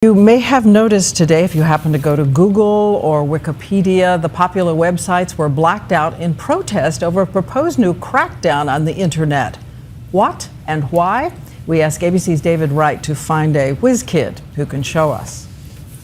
You may have noticed today, if you happen to go to Google or Wikipedia, the popular websites were blacked out in protest over a proposed new crackdown on the internet. What and why? We asked ABC's David Wright to find a whiz kid who can show us.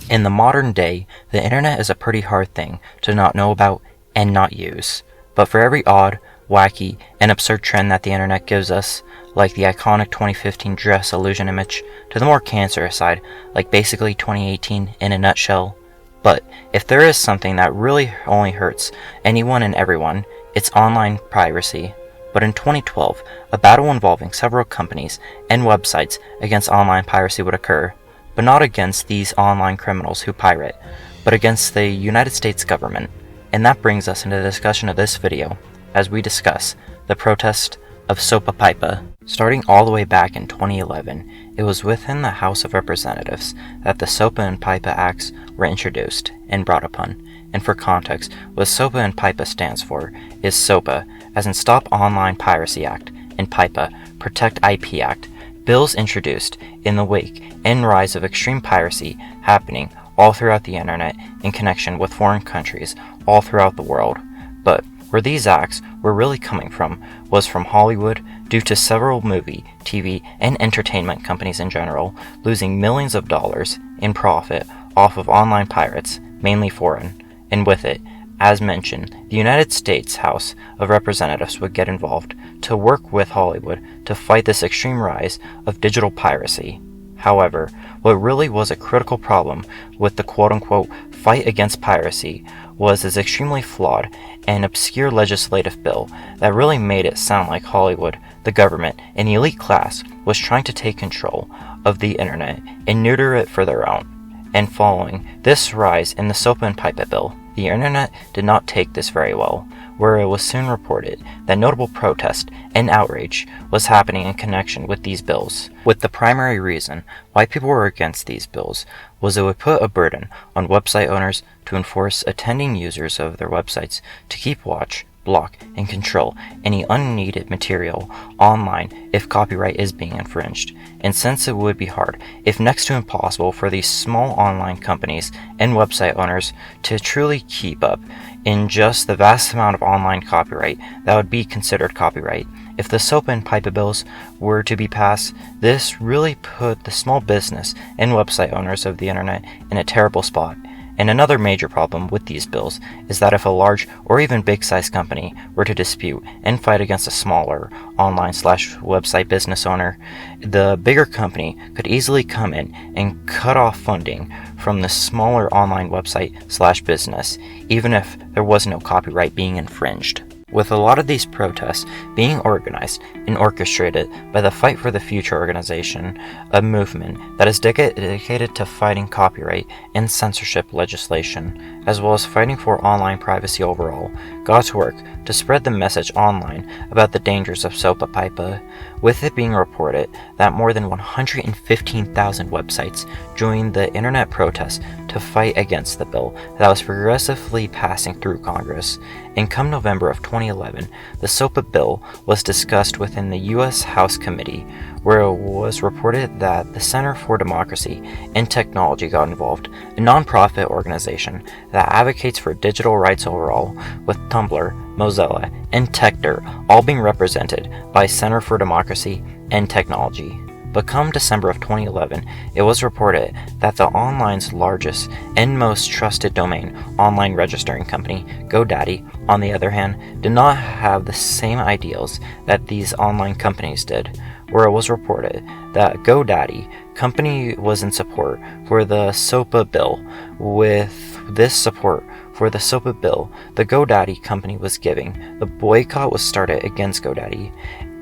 In the modern day, the internet is a pretty hard thing to not know about and not use. But for every odd, wacky, and absurd trend that the internet gives us, like the iconic 2015 dress illusion image, to the more cancerous side, like basically 2018 in a nutshell. But if there is something that really only hurts anyone and everyone, it's online piracy. But in 2012, a battle involving several companies and websites against online piracy would occur, but not against these online criminals who pirate, but against the United States government. And that brings us into the discussion of this video, as we discuss the protest of Sopa and Pipa. Starting all the way back in 2011, it was within the House of Representatives that the Sopa and Pipa Acts were introduced and brought upon. And for context, what Sopa and Pipa stands for is SOPA, as in Stop Online Piracy Act, and Pipa, Protect IP Act, bills introduced in the wake and rise of extreme piracy happening all throughout the internet in connection with foreign countries all throughout the world. But where these acts were really coming from was from Hollywood, due to several movie, TV, and entertainment companies in general losing millions of dollars in profit off of online pirates, mainly foreign. And with it, as mentioned, the United States House of Representatives would get involved to work with Hollywood to fight this extreme rise of digital piracy. However, what really was a critical problem with the quote-unquote fight against piracy was this extremely flawed and obscure legislative bill that really made it sound like Hollywood, the government, and the elite class was trying to take control of the internet and neuter it for their own. And following this rise in the Sopa and Pipa bill, the internet did not take this very well, where it was soon reported that notable protest and outrage was happening in connection with these bills, with the primary reason why people were against these bills was it would put a burden on website owners to enforce attending users of their websites to keep watch, block, and control any unneeded material online if copyright is being infringed. And since it would be hard, if next to impossible, for these small online companies and website owners to truly keep up in just the vast amount of online copyright that would be considered copyright, if the Sopa and Pipa bills were to be passed, this really put the small business and website owners of the internet in a terrible spot. And another major problem with these bills is that if a large or even big-sized company were to dispute and fight against a smaller online/website business owner, the bigger company could easily come in and cut off funding from the smaller online website/business, even if there was no copyright being infringed. With a lot of these protests being organized and orchestrated by the Fight for the Future organization, a movement that is dedicated to fighting copyright and censorship legislation, as well as fighting for online privacy overall, got to work to spread the message online about the dangers of Sopa and Pipa, with it being reported that more than 115,000 websites joined the internet protest to fight against the bill that was progressively passing through Congress. And come November of 2011, the Sopa bill was discussed within the U.S. House Committee, where it was reported that the Center for Democracy and Technology got involved, a nonprofit organization that advocates for digital rights overall, with Tumblr, Mozilla, and Techdirt all being represented by Center for Democracy and Technology. But come December of 2011, it was reported that the online's largest and most trusted domain online registering company, GoDaddy, on the other hand, did not have the same ideals that these online companies did, where it was reported that GoDaddy company was in support for the Sopa bill. With this support for the Sopa bill the GoDaddy company was giving, the boycott was started against GoDaddy.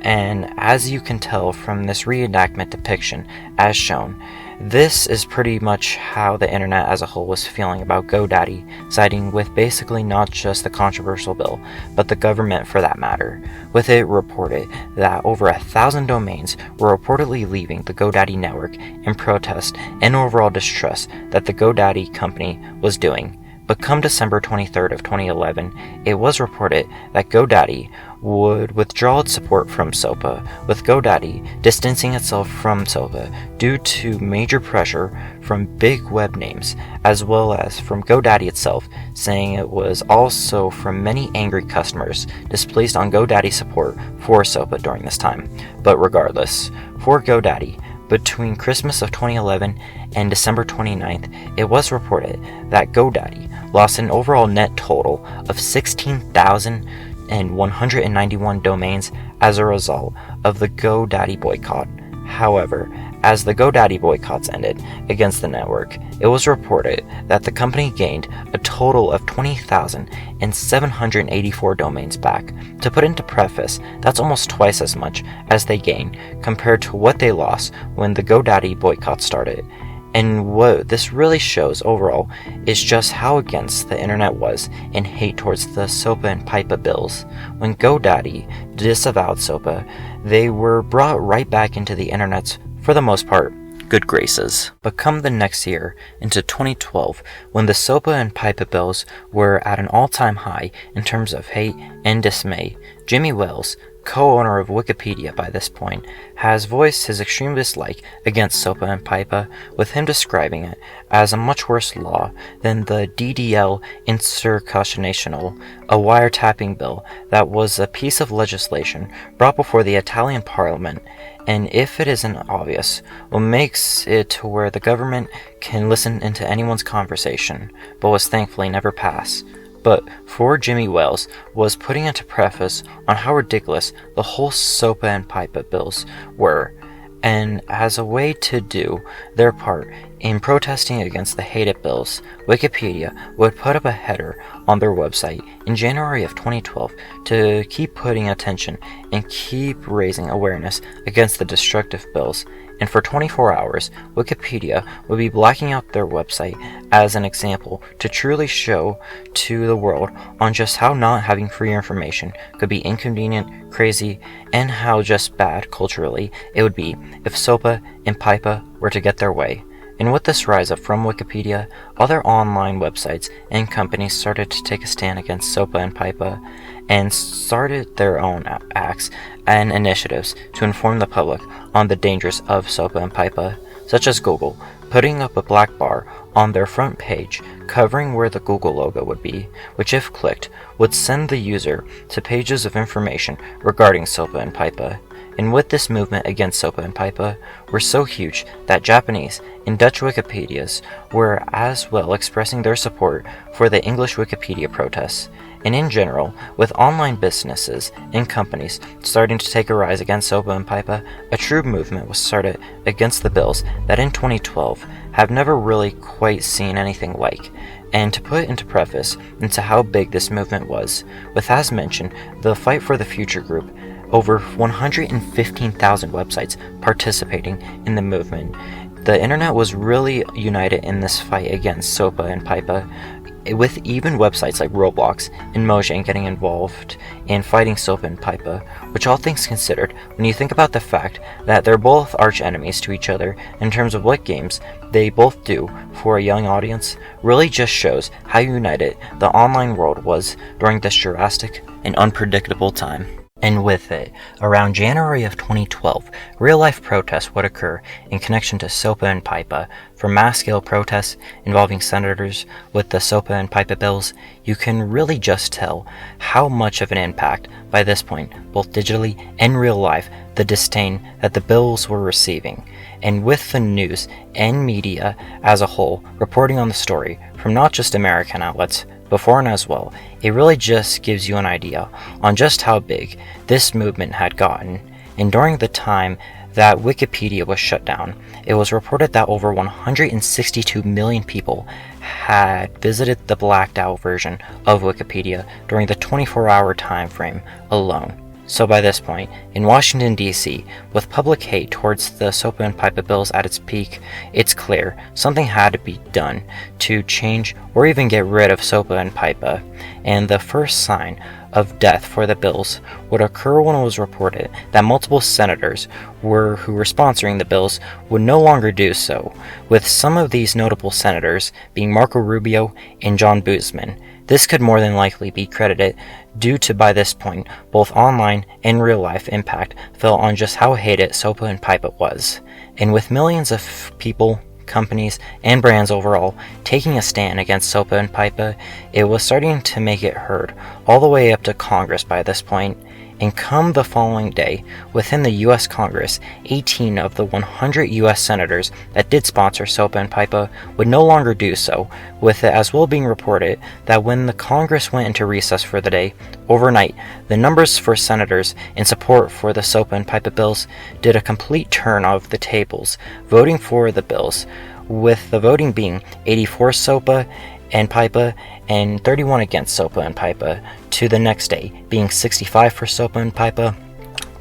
And as you can tell from this reenactment depiction as shown, this is pretty much how the internet as a whole was feeling about GoDaddy, siding with basically not just the controversial bill, but the government for that matter. With it reported that over 1,000 domains were reportedly leaving the GoDaddy network in protest and overall distrust that the GoDaddy company was doing. But come December 23rd of 2011, it was reported that GoDaddy would withdraw its support from Sopa, with GoDaddy distancing itself from Sopa due to major pressure from big web names, as well as from GoDaddy itself, saying it was also from many angry customers displeased on GoDaddy support for Sopa during this time. But regardless, for GoDaddy, between Christmas of 2011 and December 29th, it was reported that GoDaddy lost an overall net total of 16,191 domains as a result of the GoDaddy boycott. However, as the GoDaddy boycotts ended against the network, it was reported that the company gained a total of 20,784 domains back. To put into preface, that's almost twice as much as they gained compared to what they lost when the GoDaddy boycott started. And what this really shows overall is just how against the internet was in hate towards the Sopa and Pipa bills. When GoDaddy disavowed Sopa, they were brought right back into the internet's, for the most part, good graces. But come the next year, into 2012, when the Sopa and Pipa bills were at an all-time high in terms of hate and dismay, Jimmy Wales, co-owner of Wikipedia by this point, has voiced his extreme dislike against Sopa and Pipa, with him describing it as a much worse law than the DDL Insurreccionational, a wiretapping bill that was a piece of legislation brought before the Italian parliament, and if it isn't obvious, what makes it to where the government can listen into anyone's conversation, but was thankfully never passed. But for Jimmy Wales was putting into preface on how ridiculous the whole Sopa and Pipa bills were, and as a way to do their part in protesting against the hated bills, Wikipedia would put up a header on their website in January of 2012 to keep putting attention and keep raising awareness against the destructive bills. And for 24 hours, Wikipedia would be blacking out their website as an example to truly show to the world on just how not having free information could be inconvenient, crazy, and how just bad culturally it would be if Sopa and Pipa were to get their way. And with this rise up from Wikipedia, other online websites and companies started to take a stand against Sopa and Pipa and started their own acts and initiatives to inform the public on the dangers of Sopa and Pipa, such as Google putting up a black bar on their front page covering where the Google logo would be, which if clicked would send the user to pages of information regarding Sopa and Pipa. And with this movement against Sopa and Pipa were so huge that Japanese and Dutch Wikipedias were as well expressing their support for the English Wikipedia protests. And in general, with online businesses and companies starting to take a rise against Sopa and Pipa, a true movement was started against the bills that in 2012 have never really quite seen anything like. And to put into preface into how big this movement was, with as mentioned, the Fight for the Future group, over 115,000 websites participating in the movement. The internet was really united in this fight against Sopa and Pipa, with even websites like Roblox and Mojang getting involved in fighting Sopa and Pipa, which all things considered, when you think about the fact that they're both arch enemies to each other in terms of what games they both do for a young audience, really just shows how united the online world was during this drastic and unpredictable time. And with it, around January of 2012, real-life protests would occur in connection to Sopa and Pipa. For mass-scale protests involving senators with the Sopa and Pipa bills, you can really just tell how much of an impact, by this point, both digitally and real life, the disdain that the bills were receiving. And with the news and media as a whole reporting on the story from not just American outlets, but foreign as well, it really just gives you an idea on just how big this movement had gotten. And during the time that Wikipedia was shut down, it was reported that over 162 million people had visited the blacked out version of Wikipedia during the 24-hour time frame alone. So by this point, in Washington, D.C., with public hate towards the Sopa and Pipa bills at its peak, it's clear something had to be done to change or even get rid of Sopa and Pipa. And the first sign of death for the bills would occur when it was reported that multiple senators who were sponsoring the bills would no longer do so, with some of these notable senators being Marco Rubio and John Boozman. This could more than likely be credited due to, by this point, both online and real-life impact fell on just how hated Sopa and Pipa was. And with millions of people, companies, and brands overall taking a stand against Sopa and Pipa, it was starting to make it heard all the way up to Congress by this point. And come the following day, within the U.S. Congress, 18 of the 100 U.S. senators that did sponsor Sopa and Pipa would no longer do so, with it as well being reported that when the Congress went into recess for the day, overnight, the numbers for senators in support for the Sopa and Pipa bills did a complete turn of the tables, voting for the bills, with the voting being 84 Sopa and Pipa and 31 against Sopa and Pipa, to the next day being 65 for Sopa and Pipa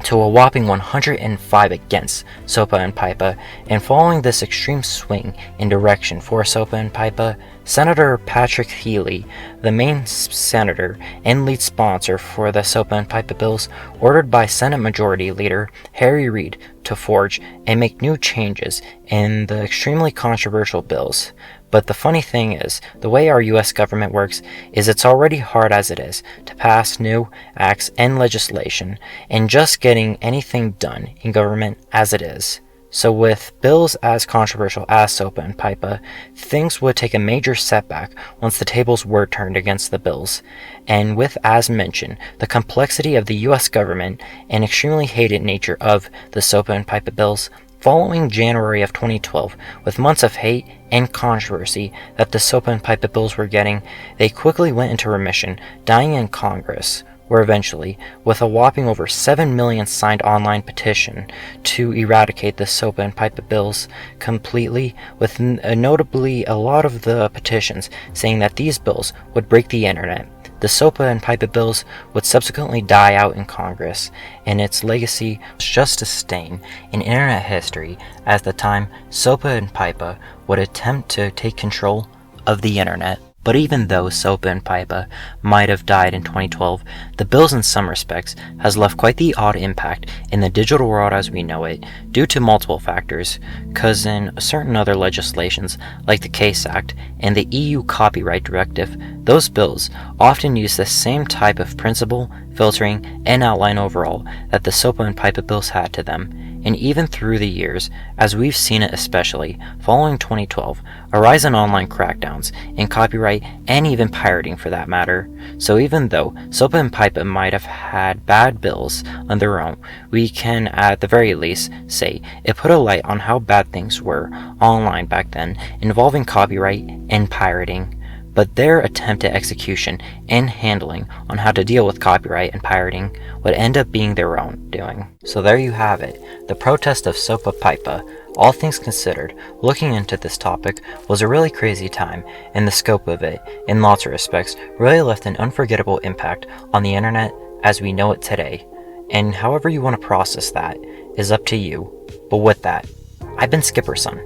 to a whopping 105 against Sopa and Pipa. And following this extreme swing in direction for Sopa and Pipa, Senator Patrick Healey, the main senator and lead sponsor for the Sopa and Pipa bills, ordered by Senate Majority Leader Harry Reid to forge and make new changes in the extremely controversial bills. But the funny thing is, the way our US government works is it's already hard as it is to pass new acts and legislation, and just getting anything done in government as it is. So with bills as controversial as Sopa and Pipa, things would take a major setback once the tables were turned against the bills. And with, as mentioned, the complexity of the US government and extremely hated nature of the Sopa and Pipa bills, following January of 2012, with months of hate and controversy that the Sopa and Pipa bills were getting, they quickly went into remission, dying in Congress, where eventually, with a whopping over 7 million signed online petition to eradicate the Sopa and Pipa bills completely, with notably a lot of the petitions saying that these bills would break the internet, the Sopa and Pipa bills would subsequently die out in Congress, and its legacy was just a stain in internet history as the time Sopa and Pipa would attempt to take control of the internet. But even though Sopa and Pipa might have died in 2012, the bills in some respects has left quite the odd impact in the digital world as we know it, due to multiple factors, cause in certain other legislations like the CASE Act and the EU Copyright Directive, those bills often use the same type of principle, filtering, and outline overall that the Sopa and Pipa bills had to them. And even through the years, as we've seen it especially following 2012, a rise in online crackdowns in copyright and even pirating for that matter. So even though Sopa and Pipa might have had bad bills on their own, we can at the very least say it put a light on how bad things were online back then involving copyright and pirating. But their attempt at execution and handling on how to deal with copyright and pirating would end up being their own doing. So there you have it, the protest of Sopa Pipa. All things considered, looking into this topic was a really crazy time, and the scope of it, in lots of respects, really left an unforgettable impact on the internet as we know it today. And however you want to process that is up to you. But with that, I've been Skipperson,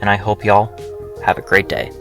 and I hope y'all have a great day.